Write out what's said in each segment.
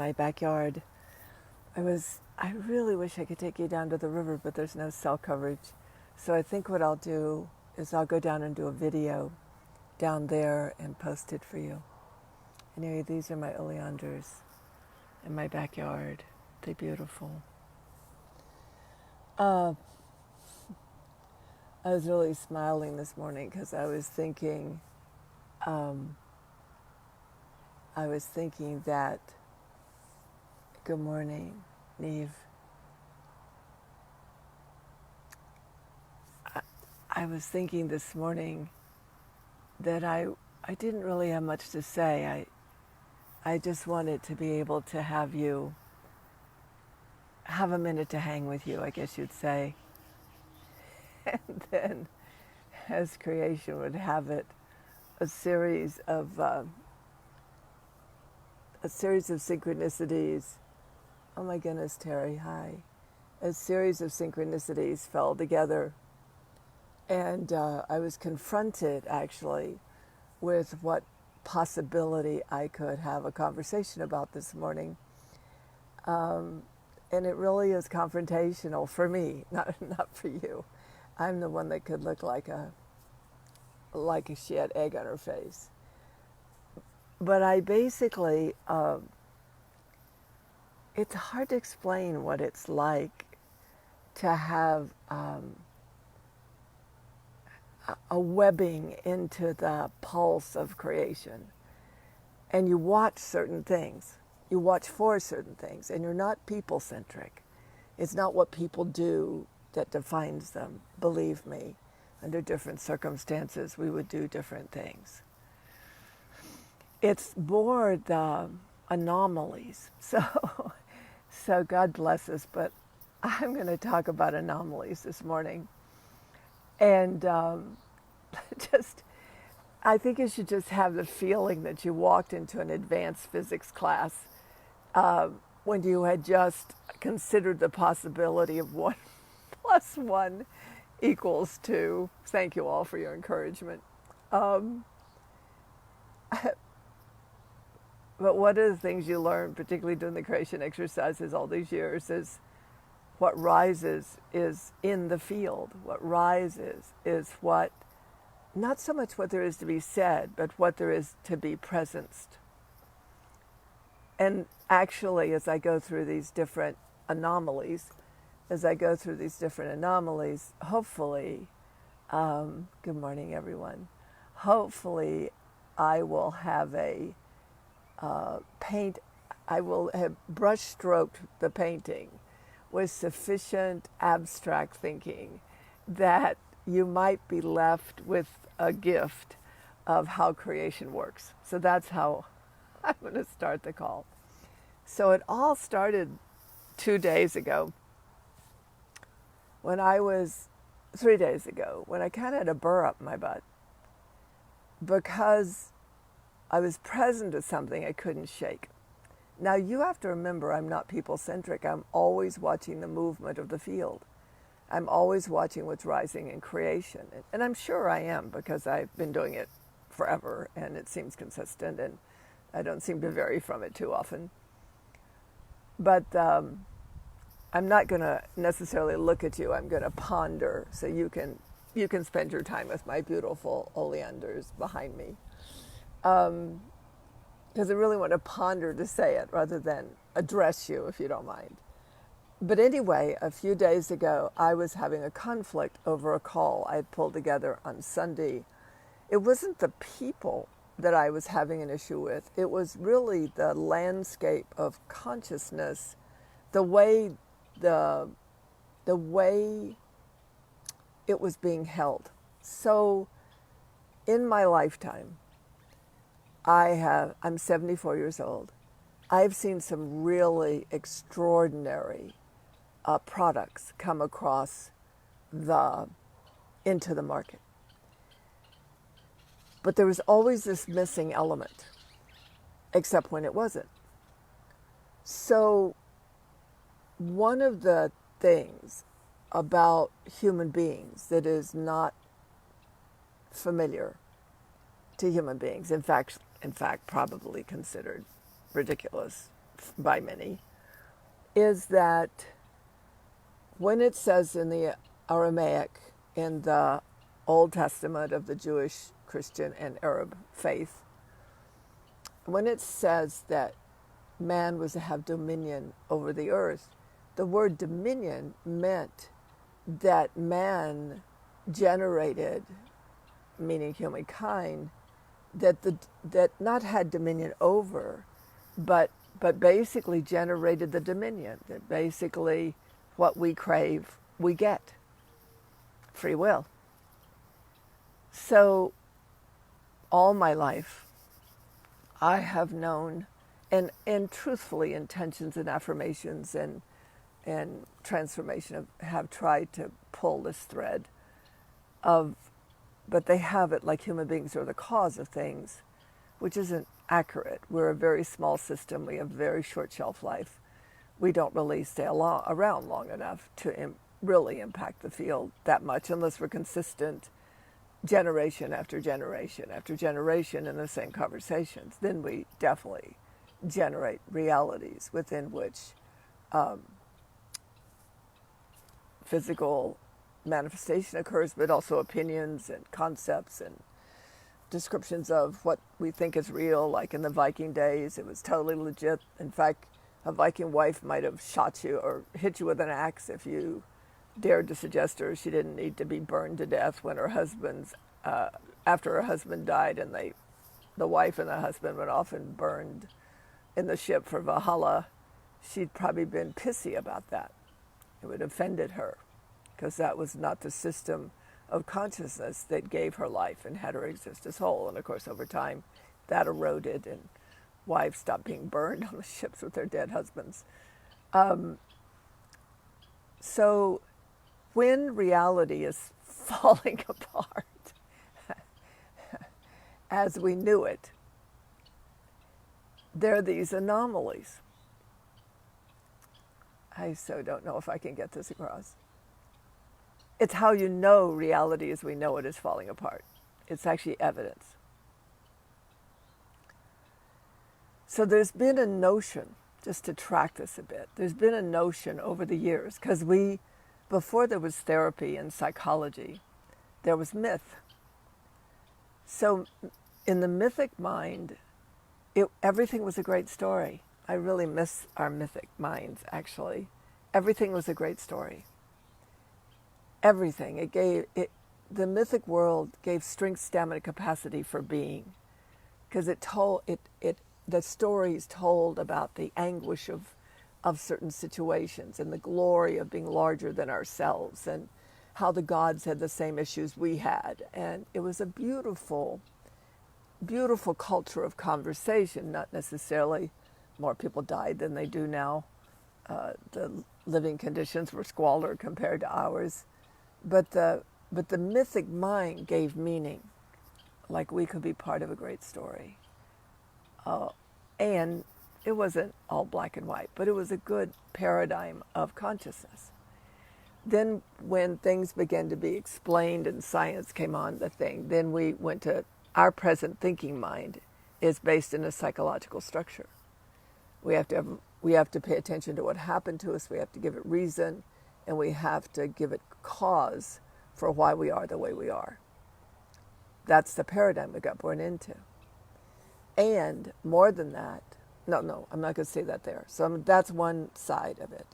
my backyard. I really wish I could take you down to the river, but there's no cell coverage. So I think what I'll do is I'll go down and do a video down there and post it for you. Anyway, these are my oleanders in my backyard. They're beautiful. I was really smiling this morning because I was thinking that, good morning, Neve. I was thinking this morning that I didn't really have much to say. I just wanted to be able to have a minute to hang with you, I guess you'd say. And then, as creation would have it, a series of synchronicities. Oh my goodness, Terry, hi. A series of synchronicities fell together. And I was confronted, actually, with what possibility I could have a conversation about this morning. And it really is confrontational for me, not for you. I'm the one that could look like she had egg on her face. But I basically, it's hard to explain what it's like to have a webbing into the pulse of creation. And you watch certain things. You watch for certain things. And you're not people-centric. It's not what people do that defines them. Believe me, under different circumstances, we would do different things. It's more the anomalies. So God bless us, but I'm going to talk about anomalies this morning. And I think you should just have the feeling that you walked into an advanced physics class when you had just considered the possibility of 1 + 1 = 2. Thank you all for your encouragement. But one of the things you learn, particularly doing the creation exercises all these years, is what rises is in the field. What rises is what, not so much what there is to be said, but what there is to be presenced. And actually, as I go through these different anomalies, hopefully, good morning, everyone. Hopefully, I will have I will have brush stroked the painting with sufficient abstract thinking that you might be left with a gift of how creation works. So that's how I'm going to start the call. So it all started 2 days ago, 3 days ago, when I kind of had a burr up my butt because I was present to something I couldn't shake. Now, you have to remember, I'm not people-centric. I'm always watching the movement of the field. I'm always watching what's rising in creation. And I'm sure I am, because I've been doing it forever, and it seems consistent, and I don't seem to vary from it too often. But I'm not going to necessarily look at you. I'm going to ponder, so you can spend your time with my beautiful oleanders behind me. Because I really want to ponder to say it rather than address you, if you don't mind. But anyway, a few days ago, I was having a conflict over a call I had pulled together on Sunday. It wasn't the people that I was having an issue with. It was really the landscape of consciousness, the way it was being held. So in my lifetime, I'm 74 years old. I've seen some really extraordinary products come across into the market. But there was always this missing element, except when it wasn't. So one of the things about human beings that is not familiar to human beings, in fact probably considered ridiculous by many, is that when it says in the Aramaic, in the Old Testament of the Jewish, Christian, and Arab faith, when it says that man was to have dominion over the earth, the word dominion meant that man generated, meaning humankind, that not had dominion over, but basically generated the dominion. That basically what we crave, we get. Free will. So all my life, I have known, and truthfully, intentions and affirmations and transformation have tried to pull this thread of, but they have it like human beings are the cause of things, which isn't accurate. We're a very small system. We have very short shelf life. We don't really stay around long enough to really impact the field that much unless we're consistent generation after generation after generation in the same conversations. Then we definitely generate realities within which physical manifestation occurs, but also opinions and concepts and descriptions of what we think is real. Like in the Viking days, it was totally legit. In fact, a Viking wife might have shot you or hit you with an axe if you dared to suggest to her she didn't need to be burned to death when her husband's, after her husband died, and the wife and the husband went off and burned in the ship for Valhalla. She'd probably been pissy about that. It would have offended her, because that was not the system of consciousness that gave her life and had her exist as whole. And of course, over time, that eroded, and wives stopped being burned on the ships with their dead husbands. So when reality is falling apart as we knew it, there are these anomalies. I so don't know if I can get this across. It's how you know reality as we know it is falling apart. It's actually evidence. So there's been a notion, just to track this a bit, there's been a notion over the years, because before there was therapy and psychology, there was myth. So in the mythic mind, everything was a great story. I really miss our mythic minds, actually. Everything was a great story. Everything. The mythic world gave strength, stamina, capacity for being, because the stories told about the anguish of certain situations and the glory of being larger than ourselves, and how the gods had the same issues we had. And it was a beautiful, beautiful culture of conversation. Not necessarily more people died than they do now. The living conditions were squalor compared to ours. But the mythic mind gave meaning, like we could be part of a great story. And it wasn't all black and white, but it was a good paradigm of consciousness. Then when things began to be explained and science came on the thing, then we went to our present thinking mind is based in a psychological structure. We have to pay attention to what happened to us. We have to give it reason, and we have to give it cause for why we are the way we are. That's the paradigm we got born into. And more than that, no, I'm not going to say that there. So that's one side of it.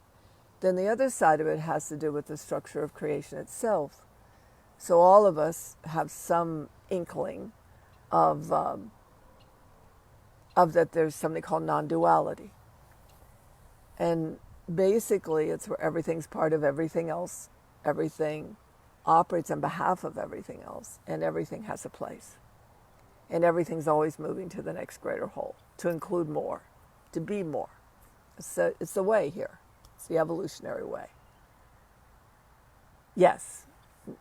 Then the other side of it has to do with the structure of creation itself. So all of us have some inkling of that there's something called non-duality. And basically it's where everything's part of everything else, everything operates on behalf of everything else, and everything has a place. And everything's always moving to the next greater whole, to include more, to be more. So it's the way here. It's the evolutionary way. Yes,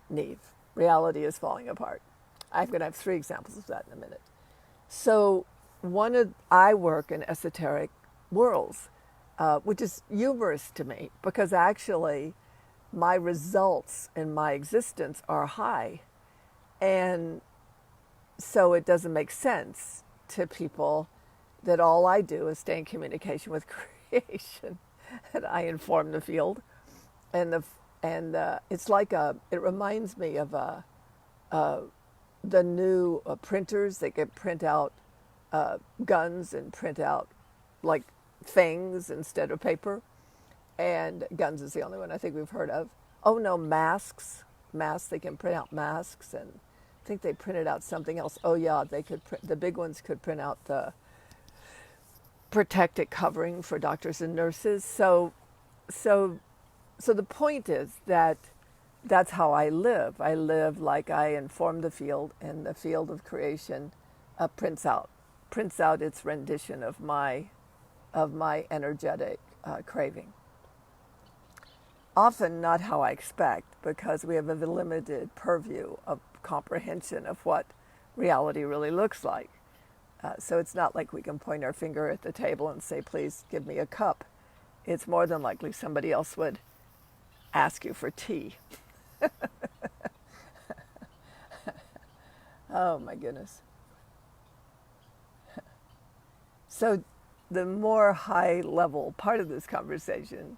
Neve, reality is falling apart. I'm going to have 3 examples of that in a minute. So I work in esoteric worlds, which is humorous to me, because actually my results in my existence are high. And so it doesn't make sense to people that all I do is stay in communication with creation, and I inform the field, and it's like it reminds me of the new printers that can print out guns and print out like things instead of paper, and guns is the only one I think we've heard of. Oh no, masks, they can print out masks, and I think they printed out something else. Oh yeah, they could print, the big ones could print out the protective covering for doctors and nurses. So the point is that that's how I live. I live like I inform the field, and the field of creation prints out its rendition of my energetic craving. Often not how I expect, because we have a limited purview of comprehension of what reality really looks like. So it's not like we can point our finger at the table and say, please give me a cup. It's more than likely somebody else would ask you for tea. Oh my goodness. So the more high level part of this conversation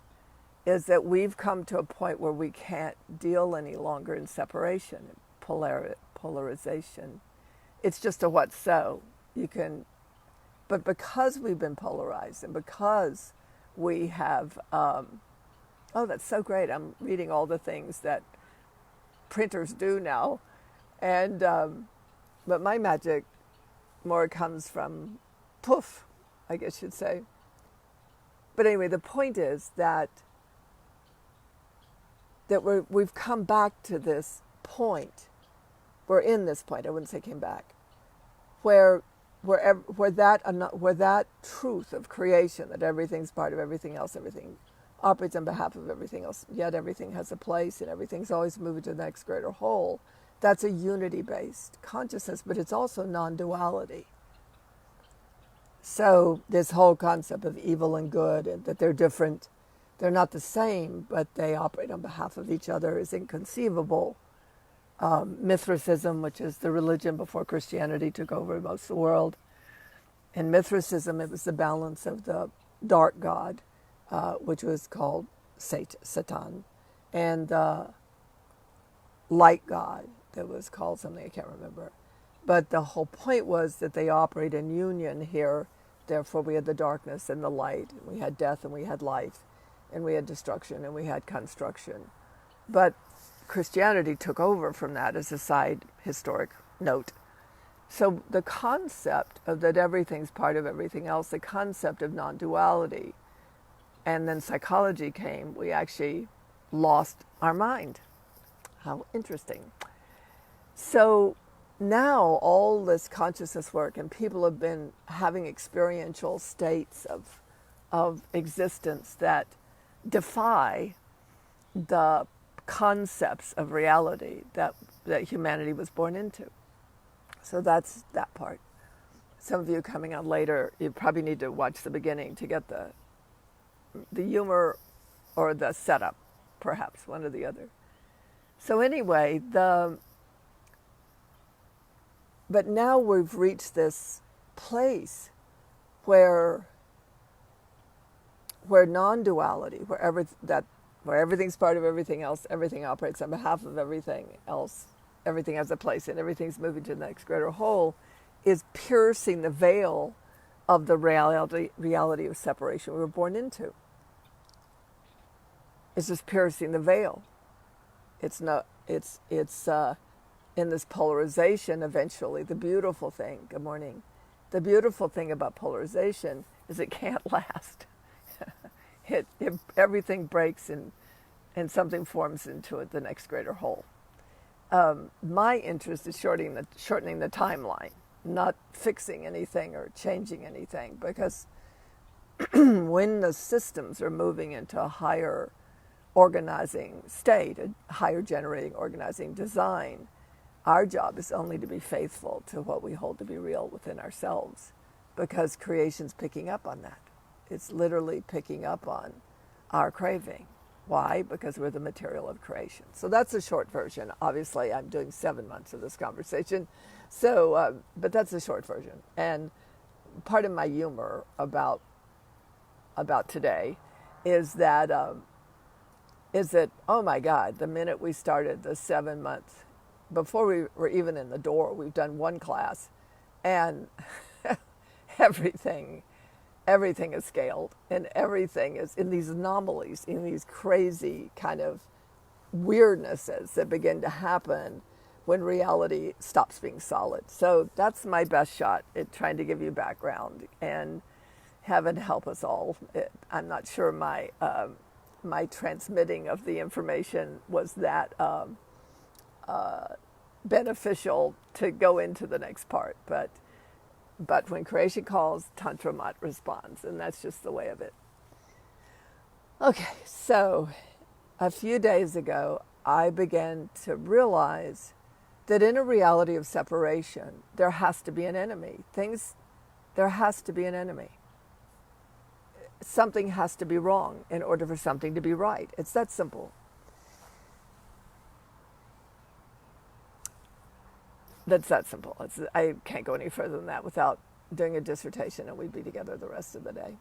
is that we've come to a point where we can't deal any longer in separation, polarization. It's just a what so. But because we've been polarized, and because we have, oh, that's so great. I'm reading all the things that printers do now. And, but my magic more comes from poof, I guess you'd say. But anyway, the point is that we've come back to this point. We're in this point. I wouldn't say came back, where that truth of creation, that everything's part of everything else, everything operates on behalf of everything else, yet everything has a place and everything's always moving to the next greater whole. That's a unity-based consciousness, but it's also non-duality. So this whole concept of evil and good, and that they're different, they're not the same, but they operate on behalf of each other, is inconceivable. Mithricism, which is the religion before Christianity took over most of the world. In Mithricism, it was the balance of the dark god, which was called Satan, and the light god that was called something I can't remember. But the whole point was that they operate in union here. Therefore, we had the darkness and the light. We had death and we had life. And we had destruction and we had construction. But Christianity took over from that as a side historic note. So the concept of that everything's part of everything else, the concept of non-duality, and then psychology came, we actually lost our mind. How interesting. So now all this consciousness work, and people have been having experiential states of existence that defy the concepts of reality that humanity was born into. So that's that part. Some of you coming on later, you probably need to watch the beginning to get the humor or the setup, perhaps, one or the other. So anyway, but now we've reached this place where non-duality, where everything's part of everything else, everything operates on behalf of everything else, everything has a place, and everything's moving to the next greater whole, is piercing the veil of the reality of separation we were born into. It's just piercing the veil. It's in this polarization eventually. The beautiful thing, good morning, the beautiful thing about polarization is it can't last. Everything breaks and something forms into it, the next greater whole. My interest is shortening the timeline, not fixing anything or changing anything, because when the systems are moving into a higher organizing state, a higher generating organizing design, our job is only to be faithful to what we hold to be real within ourselves, because creation's picking up on that. It's literally picking up on our craving. Why? Because we're the material of creation. So that's a short version. Obviously, I'm doing 7 months of this conversation, so but that's a short version. And part of my humor about today is that oh my God, the minute we started the 7 months, before we were even in the door, we've done one class, and everything is scaled, and everything is in these anomalies, in these crazy kind of weirdnesses that begin to happen when reality stops being solid. So that's my best shot at trying to give you background, and heaven help us all. I'm not sure my transmitting of the information was that beneficial to go into the next part, but when creation calls, Tantra Mat responds, and that's just the way of it. Okay, so a few days ago, I began to realize that in a reality of separation, there has to be an enemy. There has to be an enemy. Something has to be wrong in order for something to be right. It's that simple. That's that simple. I can't go any further than that without doing a dissertation, and we'd be together the rest of the day.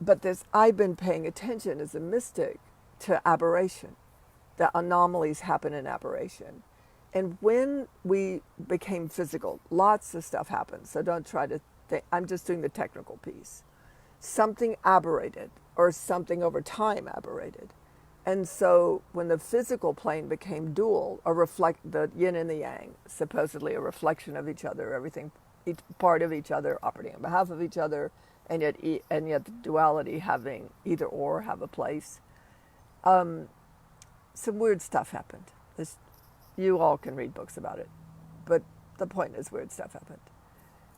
But I've been paying attention as a mystic to aberration. The anomalies happen in aberration. And when we became physical, lots of stuff happened. So don't try to think, I'm just doing the technical piece. Something aberrated, or something over time aberrated. And so when the physical plane became dual, the yin and the yang, supposedly a reflection of each other, everything, each part of each other, operating on behalf of each other, and yet the duality having either or have a place. Some weird stuff happened. You all can read books about it, but the point is weird stuff happened.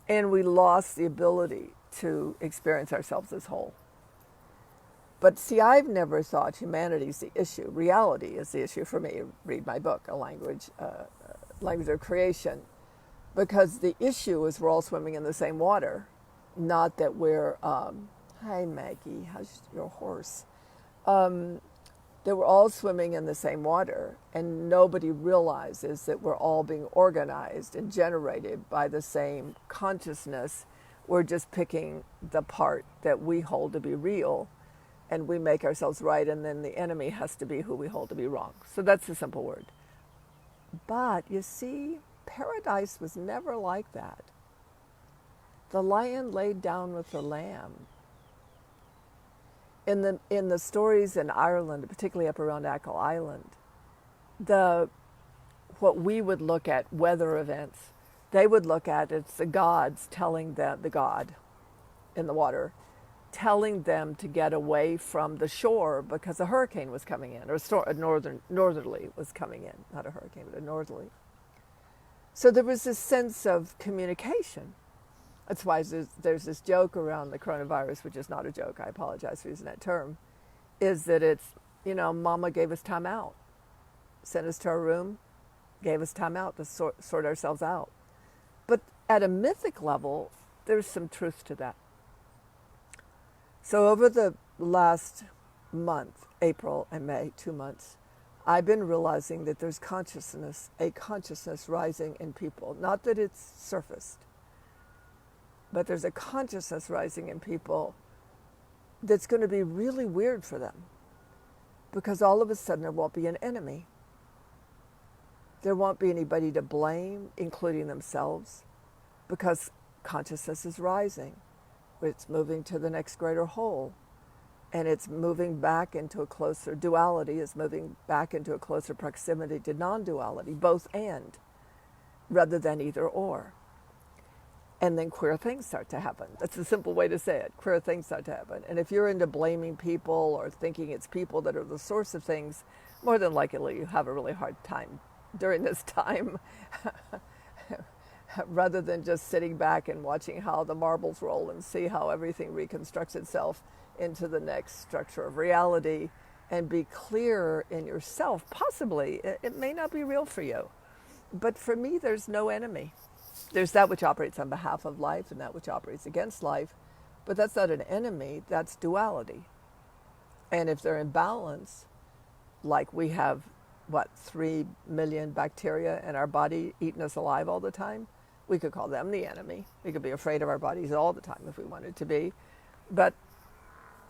And we lost the ability to experience ourselves as whole. But see, I've never thought humanity's the issue. Reality is the issue for me. Read my book, A Language of Creation. Because the issue is we're all swimming in the same water. Not that we're, hi Maggie, how's your horse? That we're all swimming in the same water, and nobody realizes that we're all being organized and generated by the same consciousness. We're just picking the part that we hold to be real, and we make ourselves right, and then the enemy has to be who we hold to be wrong. So that's the simple word. But you see, paradise was never like that. The lion laid down with the lamb. In the stories in Ireland, particularly up around Achill Island, what we would look at weather events, they would look at it's the gods telling them, the god in the water, telling them to get away from the shore because a hurricane was coming in, or a northerly was coming in, not a hurricane, but a northerly. So there was this sense of communication. That's why there's this joke around the coronavirus, which is not a joke, I apologize for using that term, is that it's, Mama gave us time out, sent us to our room, gave us time out to sort ourselves out. But at a mythic level, there's some truth to that. So over the last month, April and May, 2 months, I've been realizing that there's a consciousness rising in people. Not that it's surfaced, but there's a consciousness rising in people that's going to be really weird for them, because all of a sudden there won't be an enemy. There won't be anybody to blame, including themselves, because consciousness is rising. It's moving to the next greater whole, and it's moving back into a closer duality, is moving back into a closer proximity to non-duality, both and, rather than either or. And then queer things start to happen. That's a simple way to say it. Queer things start to happen. And if you're into blaming people or thinking it's people that are the source of things, more than likely you have a really hard time during this time, rather than just sitting back and watching how the marbles roll and see how everything reconstructs itself into the next structure of reality, and be clear in yourself. Possibly, it may not be real for you, but for me, there's no enemy. There's that which operates on behalf of life and that which operates against life, but that's not an enemy, that's duality. And if they're in balance, like we have 3 million bacteria in our body eating us alive all the time. We could call them the enemy. We could be afraid of our bodies all the time if we wanted to be. But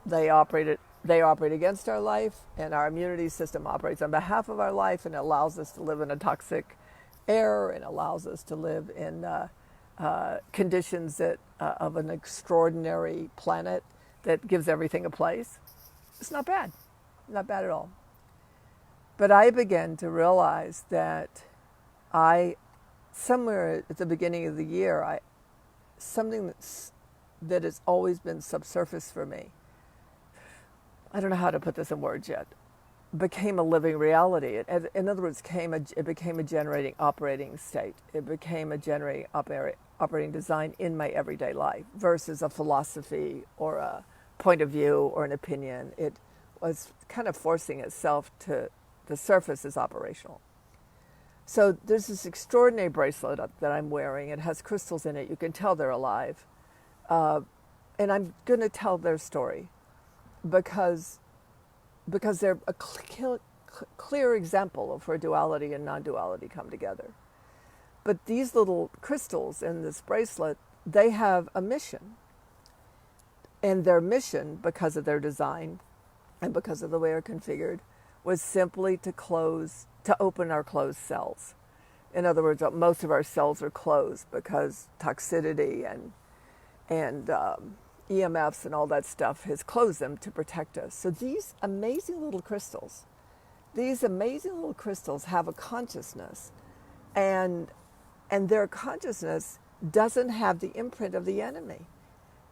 they operate against our life, and our immunity system operates on behalf of our life, and it allows us to live in a toxic air, and allows us to live in conditions that of an extraordinary planet that gives everything a place. It's not bad at all. But I began to realize that somewhere at the beginning of the year, something that has always been subsurface for me, I don't know how to put this in words yet, became a living reality. In other words, it became a generating operating state. It became a generating operating design in my everyday life versus a philosophy or a point of view or an opinion. It was kind of forcing itself to the surface as operational. So there's this extraordinary bracelet that I'm wearing. It has crystals in it. You can tell they're alive. And I'm going to tell their story because they're a clear example of where duality and non-duality come together. But these little crystals in this bracelet, they have a mission. And their mission, because of their design and because of the way they're configured, was simply to open our closed cells. In other words, most of our cells are closed because toxicity and EMFs and all that stuff has closed them to protect us. So these amazing little crystals have a consciousness, and their consciousness doesn't have the imprint of the enemy.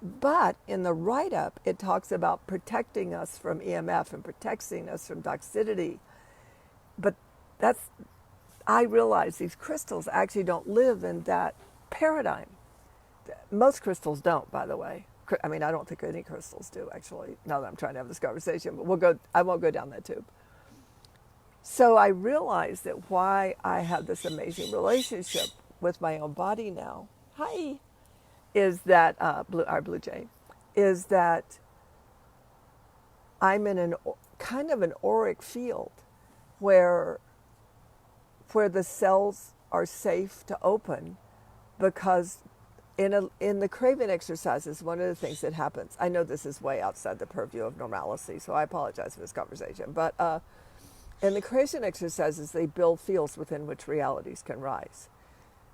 But in the write-up, it talks about protecting us from EMF and protecting us from toxicity. But I realize these crystals actually don't live in that paradigm. Most crystals don't, by the way. I mean, I don't think any crystals do, actually, now that I'm trying to have this conversation, but I won't go down that tube. So I realized that why I have this amazing relationship with my own body now, is that, our blue jay, is that I'm in an kind of an auric field where the cells are safe to open, because in the craving exercises, one of the things that happens, I know this is way outside the purview of normalcy, so I apologize for this conversation, but in the craving exercises, they build fields within which realities can rise.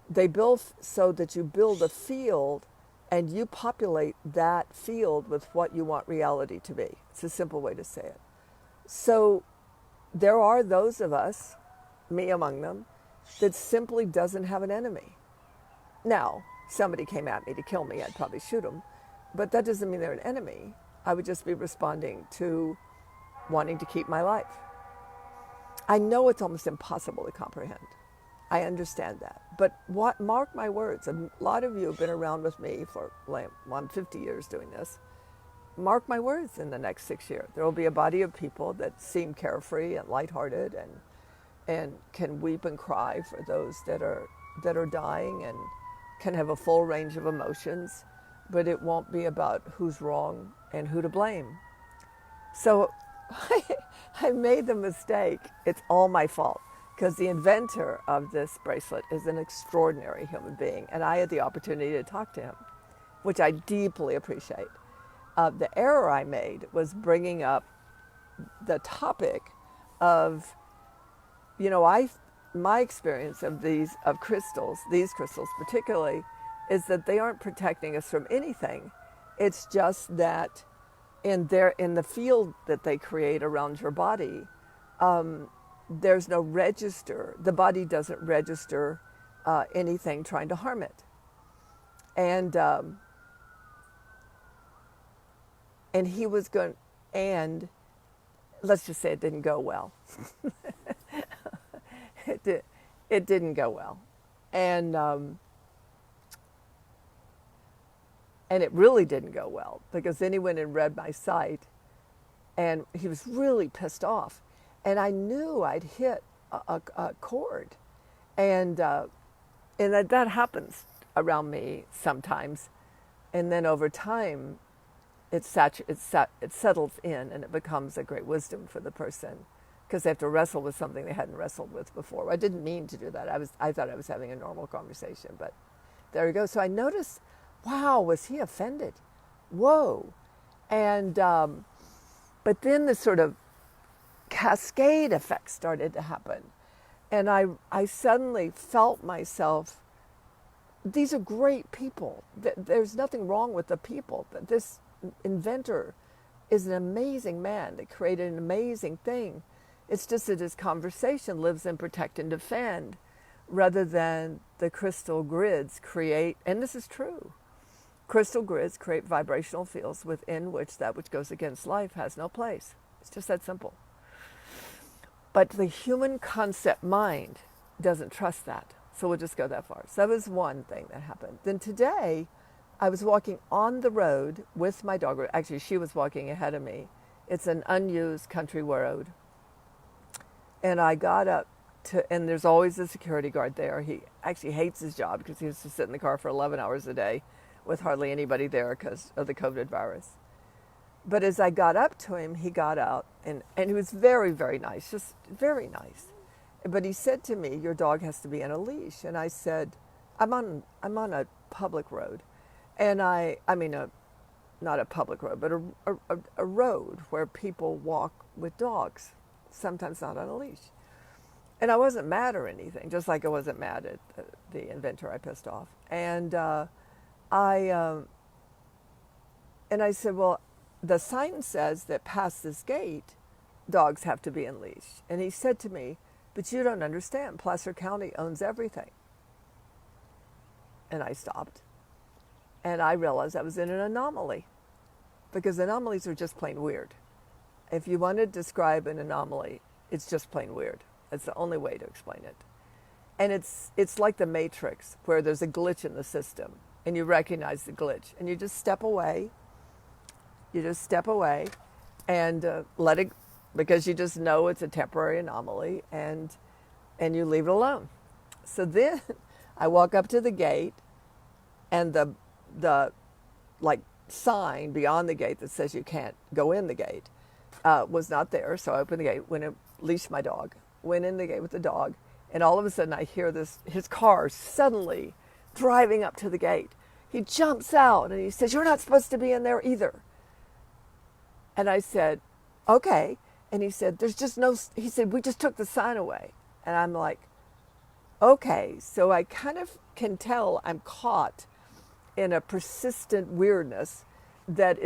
They build so that you build a field and you populate that field with what you want reality to be. It's a simple way to say it. So there are those of us, me among them, that simply doesn't have an enemy. Now, somebody came at me to kill me, I'd probably shoot them, but that doesn't mean they're an enemy. I would just be responding to wanting to keep my life. I know it's almost impossible to comprehend. I understand that. But mark my words, a lot of you have been around with me for, I'm 50 years doing this. Mark my words, in the next 6 years, there will be a body of people that seem carefree and lighthearted and can weep and cry for those that are dying, and can have a full range of emotions, but it won't be about who's wrong and who to blame. So I made the mistake. It's all my fault, because the inventor of this bracelet is an extraordinary human being, and I had the opportunity to talk to him, which I deeply appreciate. The error I made was bringing up the topic of, my experience of these crystals particularly, is that they aren't protecting us from anything. It's just that in the field that they create around your body, there's no register. The body doesn't register anything trying to harm it. And he was going, and let's just say it didn't go well. It didn't go well. And it really didn't go well, because then he went and read my site, and he was really pissed off. And I knew I'd hit a chord. And that happens around me sometimes. And then over time, it settles in, and it becomes a great wisdom for the person because they have to wrestle with something they hadn't wrestled with before. I didn't mean to do that. I thought I was having a normal conversation, but there you go. So I noticed, wow, was he offended? Whoa. And, but then the sort of cascade effect started to happen. And I suddenly felt myself, these are great people. There's nothing wrong with the people. This inventor is an amazing man that created an amazing thing. It's just that his conversation lives in protect and defend rather than the crystal grids create, and this is true, crystal grids create vibrational fields within which that which goes against life has no place. It's just that simple. But the human concept mind doesn't trust that. So we'll just go that far. So that was one thing that happened. Then today, I was walking on the road with my dog. Actually, she was walking ahead of me. It's an unused country road. And I got up and there's always a security guard there. He actually hates his job because he has to sit in the car for 11 hours a day with hardly anybody there because of the COVID virus. But as I got up to him, he got out, and he was very, very nice, just very nice. But he said to me, "Your dog has to be on a leash." And I said, I'm on a public road. And not a public road, but a road where people walk with dogs, sometimes not on a leash. And I wasn't mad or anything, just like I wasn't mad at the inventor I pissed off. And I said, well, the sign says that past this gate, dogs have to be in leash. And he said to me, but you don't understand. Placer County owns everything. And I stopped. And I realized I was in an anomaly. Because anomalies are just plain weird. If you want to describe an anomaly, it's just plain weird. It's the only way to explain it. And it's like the Matrix, where there's a glitch in the system. And you recognize the glitch. And you just step away. You just step away and let it, because you just know it's a temporary anomaly, and you leave it alone. So then I walk up to the gate, and the like sign beyond the gate that says you can't go in the gate was not there. So I opened the gate, went and leashed my dog, went in the gate with the dog, and all of a sudden I hear his car suddenly driving up to the gate. He jumps out and he says, "You're not supposed to be in there either." And I said, okay. And he said, he said, "We just took the sign away." And I'm like, okay. So I kind of can tell I'm caught in a persistent weirdness that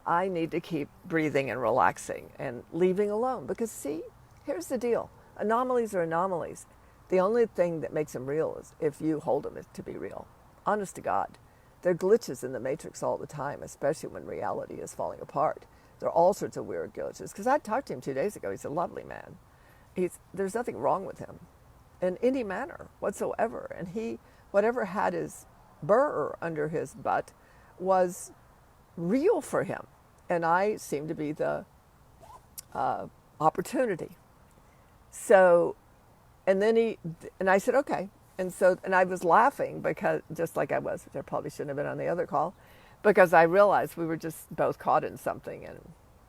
I need to keep breathing and relaxing and leaving alone. Because see, here's the deal. Anomalies are anomalies. The only thing that makes them real is if you hold them to be real. Honest to God. There are glitches in the Matrix all the time, especially when reality is falling apart. There are all sorts of weird glitches. Because I talked to him 2 days ago. He's a lovely man. There's nothing wrong with him in any manner whatsoever. And whatever had his burr under his butt was real for him. And I seem to be the opportunity. So, and I said, okay. And I was laughing because, just like I was, which I probably shouldn't have been on the other call, because I realized we were just both caught in something,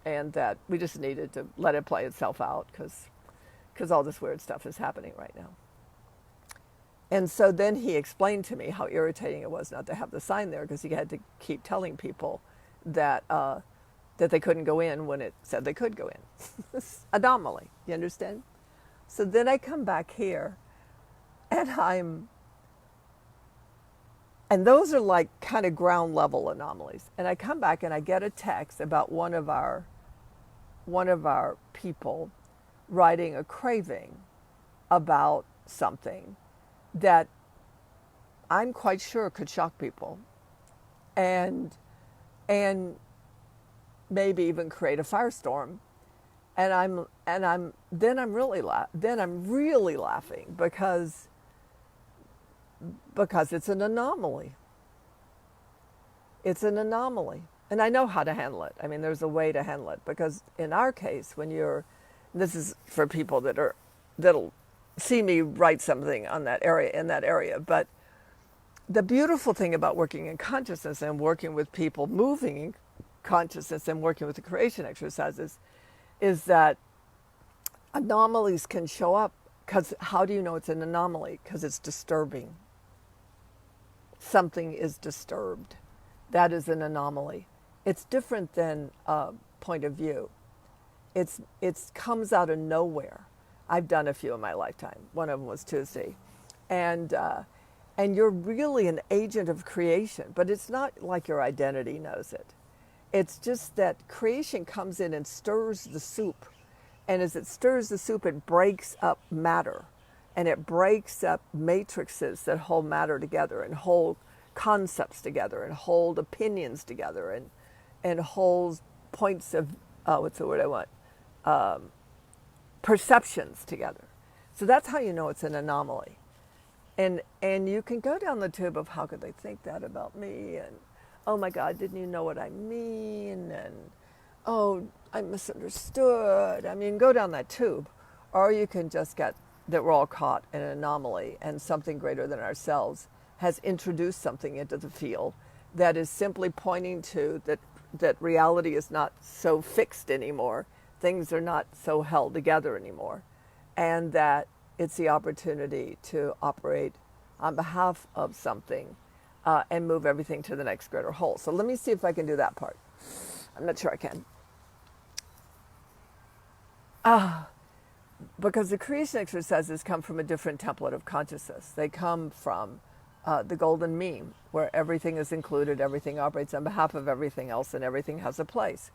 and that we just needed to let it play itself out because all this weird stuff is happening right now. And so then he explained to me how irritating it was not to have the sign there, because he had to keep telling people that they couldn't go in when it said they could go in. Anomaly, you understand? So then I come back here, and those are like kind of ground level anomalies. And I come back and I get a text about one of our people writing a craving about something that I'm quite sure could shock people, and maybe even create a firestorm. And I'm really laughing because it's an anomaly. It's an anomaly. And I know how to handle it. I mean, there's a way to handle it, because in our case, this is for people that'll see me write something in that area. But the beautiful thing about working in consciousness and working with people moving in consciousness and working with the creation exercises is that Anomalies can show up because how do you know it's an anomaly? Because it's disturbing. Something is disturbed. That is an anomaly. It's different than a point of view. It comes out of nowhere. I've done a few in my lifetime. One of them was Tuesday, and you're really an agent of creation. But it's not like your identity knows it. It's just that creation comes in and stirs the soup, and as it stirs the soup, it breaks up matter, and it breaks up matrices that hold matter together, and hold concepts together, and hold opinions together, and holds points of what's the word I want? Perceptions together. So that's how you know it's an anomaly. And you can go down the tube of how could they think that about me, and oh my God, didn't you know what I mean, and oh, I misunderstood. I mean, go down that tube. Or you can just get that we're all caught in an anomaly, and something greater than ourselves has introduced something into the field that is simply pointing to that reality is not so fixed anymore. Things are not so held together anymore. And that it's the opportunity to operate on behalf of something and move everything to the next greater whole. So let me see if I can do that part. I'm not sure I can. Because the creation exercises come from a different template of consciousness. They come from the golden mean, where everything is included, everything operates on behalf of everything else, and everything has a place.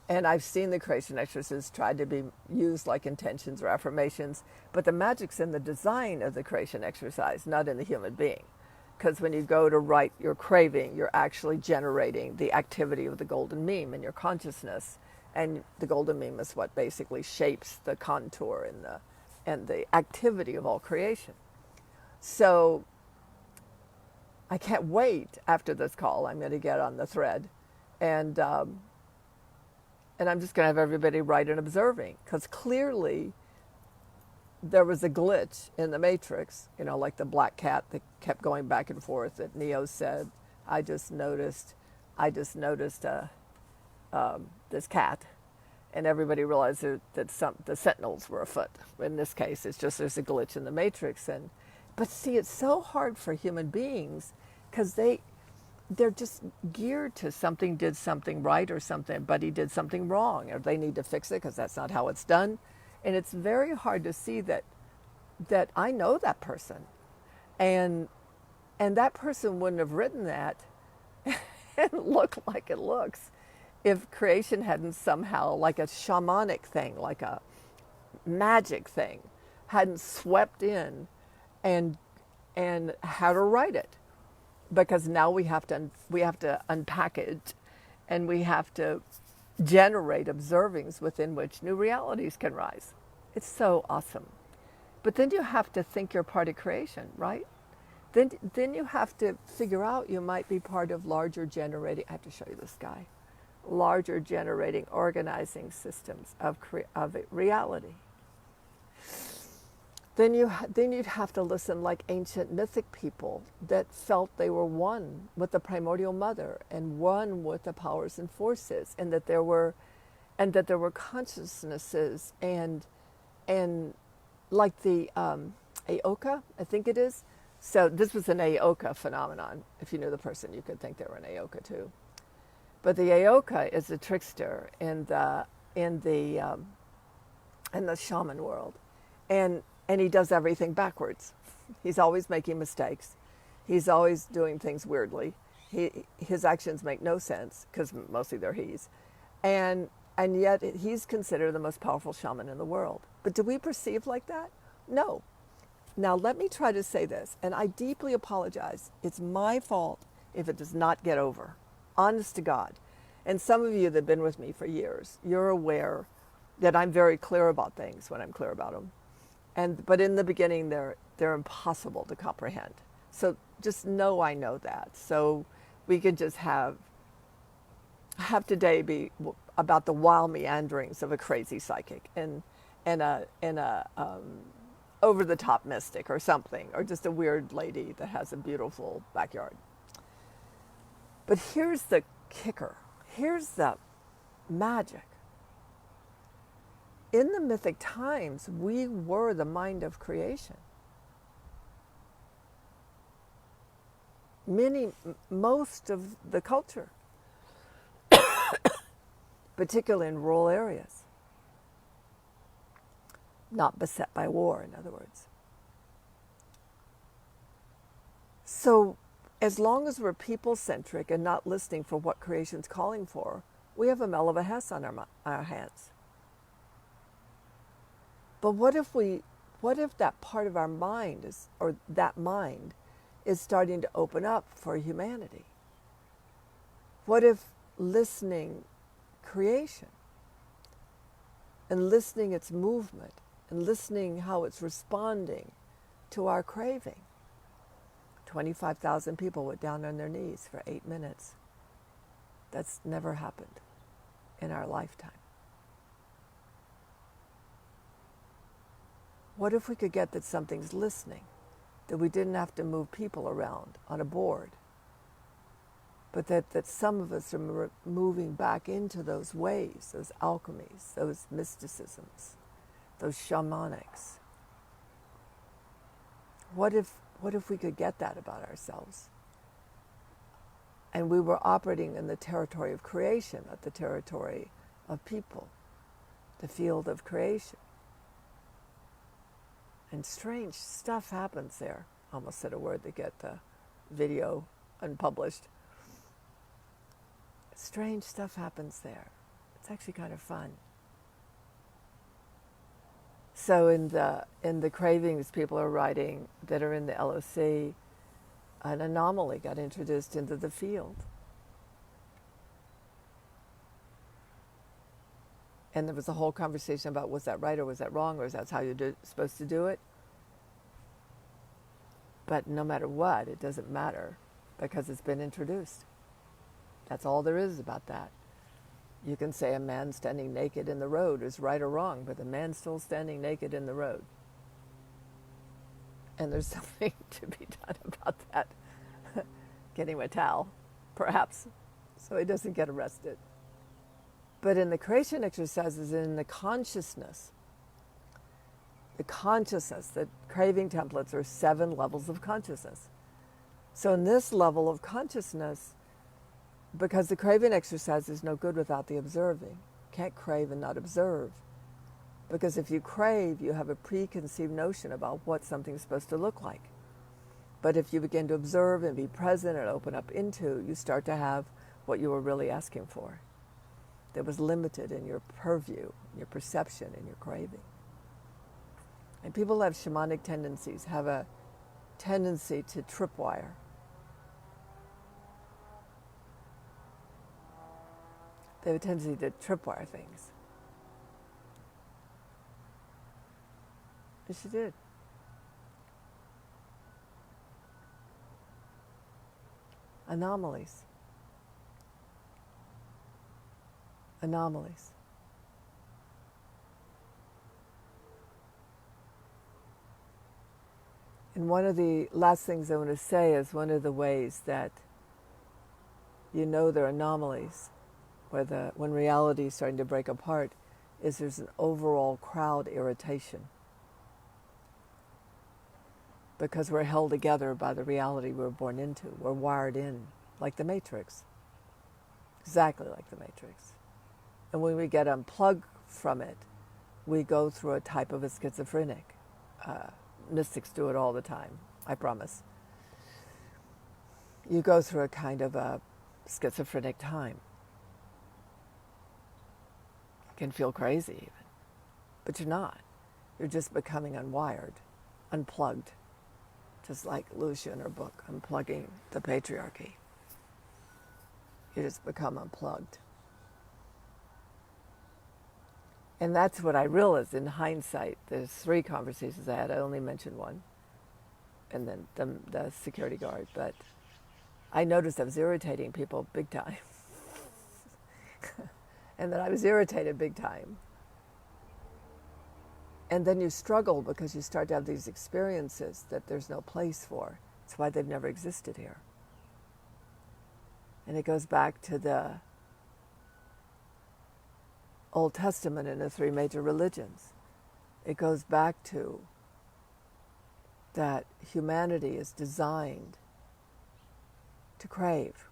And I've seen the creation exercises tried to be used like intentions or affirmations, but the magic's in the design of the creation exercise, not in the human being. Because when you go to write your craving, you're actually generating the activity of the golden meme in your consciousness. And the golden meme is what basically shapes the contour and the activity of all creation. So I can't wait after this call. I'm going to get on the thread, and I'm just going to have everybody write and observing, because clearly there was a glitch in the matrix, like the black cat that kept going back and forth that Neo said, I just noticed this cat, and everybody realized that the sentinels were afoot. In this case, it's just there's a glitch in the matrix. But see, it's so hard for human beings because they're just geared to something did something right or somebody did something wrong, or they need to fix it because that's not how it's done. And it's very hard to see that I know that person, and that person wouldn't have written that and look like it looks if creation hadn't somehow, like a shamanic thing, like a magic thing, hadn't swept in and how to write it. Because now we have to unpackage, and we have to generate observings within which new realities can rise. It's so awesome. But then you have to think you're part of creation, right? Then you have to figure out you might be part of larger generating, I have to show you this guy, larger generating organizing systems of reality. Then you'd have to listen like ancient mythic people that felt they were one with the primordial mother and one with the powers and forces, and that there were consciousnesses and like the Aoka, I think it is. So this was an Aoka phenomenon. If you knew the person, you could think they were an Aoka too. But the Aoka is a trickster in the shaman world, and he does everything backwards. He's always making mistakes. He's always doing things weirdly. His actions make no sense because mostly they're he's, and yet he's considered the most powerful shaman in the world. But do we perceive like that? No. Now let me try to say this, and I deeply apologize. It's my fault if it does not get over. Honest to God. And some of you that have been with me for years, you're aware that I'm very clear about things when I'm clear about them. But in the beginning, they're impossible to comprehend. So just know I know that. So we can just have today be about the wild meanderings of a crazy psychic and a over the top mystic or something, or just a weird lady that has a beautiful backyard. But here's the kicker. Here's the magic. In the mythic times, we were the mind of creation. Most of the culture, particularly in rural areas, not beset by war, in other words. So as long as we're people-centric and not listening for what creation's calling for, we have a mel of a hess on our hands. But what if that part of our mind is, or that mind is starting to open up for humanity? What if listening creation and listening its movement and listening how it's responding to our craving? 25,000 people went down on their knees for 8 minutes. That's never happened in our lifetime. What if we could get that something's listening, that we didn't have to move people around on a board, but that some of us are moving back into those ways, those alchemies, those mysticisms, those shamanics? What if we could get that about ourselves? And we were operating in the territory of creation, not the territory of people, the field of creation. And strange stuff happens there. I almost said a word to get the video unpublished. Strange stuff happens there. It's actually kind of fun. So in the cravings people are writing that are in the LOC, an anomaly got introduced into the field. And there was a whole conversation about, was that right or was that wrong, or is that how you're supposed to do it? But no matter what, it doesn't matter because it's been introduced. That's all there is about that. You can say a man standing naked in the road is right or wrong, but the man's still standing naked in the road. And there's something to be done about that. Getting a towel, perhaps, so he doesn't get arrested. But in the creation exercises, in the consciousness, the craving templates are 7 levels of consciousness. So in this level of consciousness, because the craving exercise is no good without the observing. Can't crave and not observe. Because if you crave, you have a preconceived notion about what something's supposed to look like. But if you begin to observe and be present and open up into, you start to have what you were really asking for. That was limited in your purview, your perception, and your craving. And people who have shamanic tendencies have a tendency to tripwire. They have a tendency to tripwire things. And she did. Anomalies. Anomalies. And one of the last things I want to say is one of the ways that you know there are anomalies, when reality is starting to break apart, is there's an overall crowd irritation. Because we're held together by the reality we're born into. We're wired in, like the Matrix. Exactly like the Matrix. And when we get unplugged from it, we go through a type of a schizophrenic. Mystics do it all the time, I promise. You go through a kind of a schizophrenic time. You can feel crazy even, but you're not. You're just becoming unwired, unplugged. Just like Lucia in her book, Unplugging the Patriarchy. You just become unplugged. And that's what I realized in hindsight. There's 3 conversations I had. I only mentioned one. And then the security guard. But I noticed I was irritating people big time. And that I was irritated big time. And then you struggle because you start to have these experiences that there's no place for. That's why they've never existed here. And it goes back to the Old Testament and the three major religions. It goes back to that humanity is designed to crave.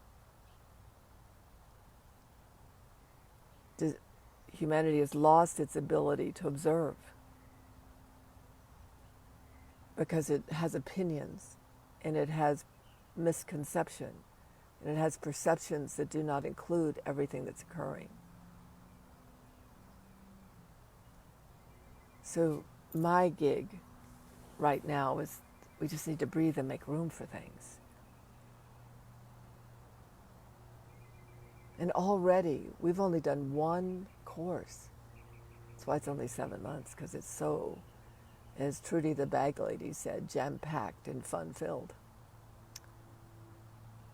Humanity has lost its ability to observe because it has opinions and it has misconception and it has perceptions that do not include everything that's occurring. So my gig right now is we just need to breathe and make room for things. And already we've only done one course. That's why it's only 7 months, because it's so, as Trudy the bag lady said, jam-packed and fun-filled.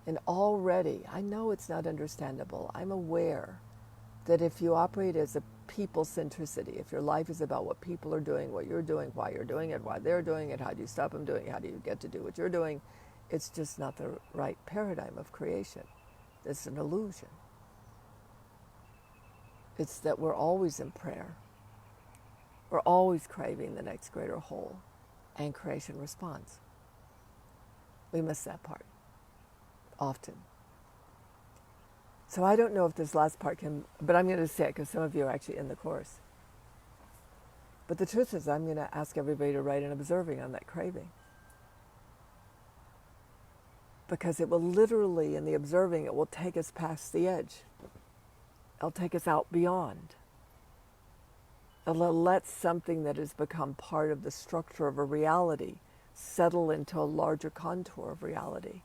And already, I know it's not understandable. I'm aware that if you operate as a people centricity, if your life is about what people are doing, what you're doing, why you're doing it, why they're doing it, how do you stop them doing it, how do you get to do what you're doing, it's just not the right paradigm of creation. It's an illusion. It's that we're always in prayer. We're always craving the next greater whole, and creation responds. We miss that part often. So I don't know if this last part can, but I'm going to say it because some of you are actually in the course. But the truth is, I'm going to ask everybody to write an observing on that craving. Because it will literally, in the observing, it will take us past the edge. It'll take us out beyond. It'll let something that has become part of the structure of a reality settle into a larger contour of reality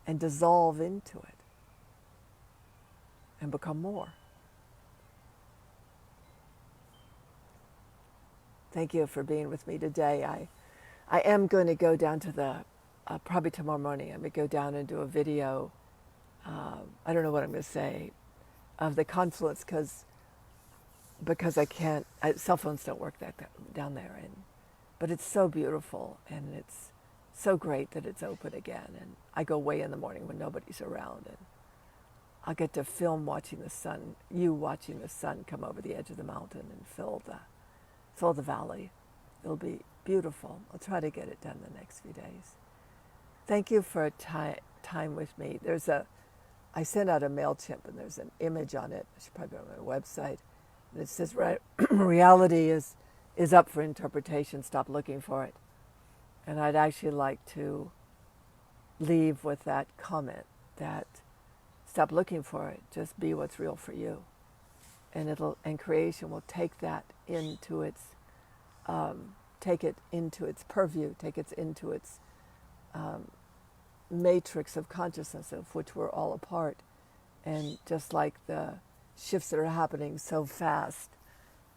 and dissolve into it and become more. Thank you for being with me today. I am going to go down to the, probably tomorrow morning, I'm going to go down and do a video, I don't know what I'm going to say, of the confluence, because I can't, cell phones don't work down there, but it's so beautiful and it's so great that it's open again, and I go way in the morning when nobody's around, and I'll get to film watching the sun, you watching the sun come over the edge of the mountain and fill the valley. It'll be beautiful. I'll try to get it done the next few days. Thank you for time with me. I sent out a MailChimp and there's an image on it. I should probably put it on my website. And it says, reality is up for interpretation. Stop looking for it. And I'd actually like to leave with that comment that stop looking for it. Just be what's real for you. And creation will take that into its, take it into its purview, take it into its matrix of consciousness of which we're all a part. And just like the shifts that are happening so fast,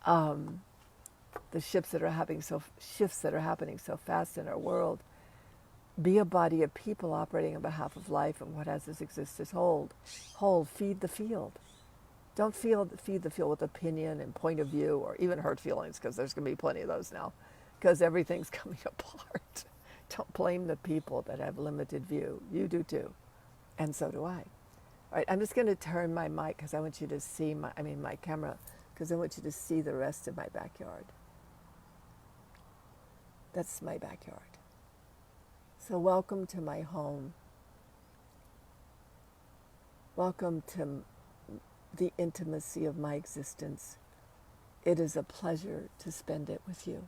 the shifts that are happening so fast in our world, be a body of people operating on behalf of life and what has its existence whole. Feed the field. Don't feed the field with opinion and point of view or even hurt feelings, because there's going to be plenty of those now, because everything's coming apart. Don't blame the people that have limited view. You do too, and so do I. All right, I'm just going to turn my mic because I want you to see my camera, because I want you to see the rest of my backyard. That's my backyard. So welcome to my home. Welcome to the intimacy of my existence. It is a pleasure to spend it with you.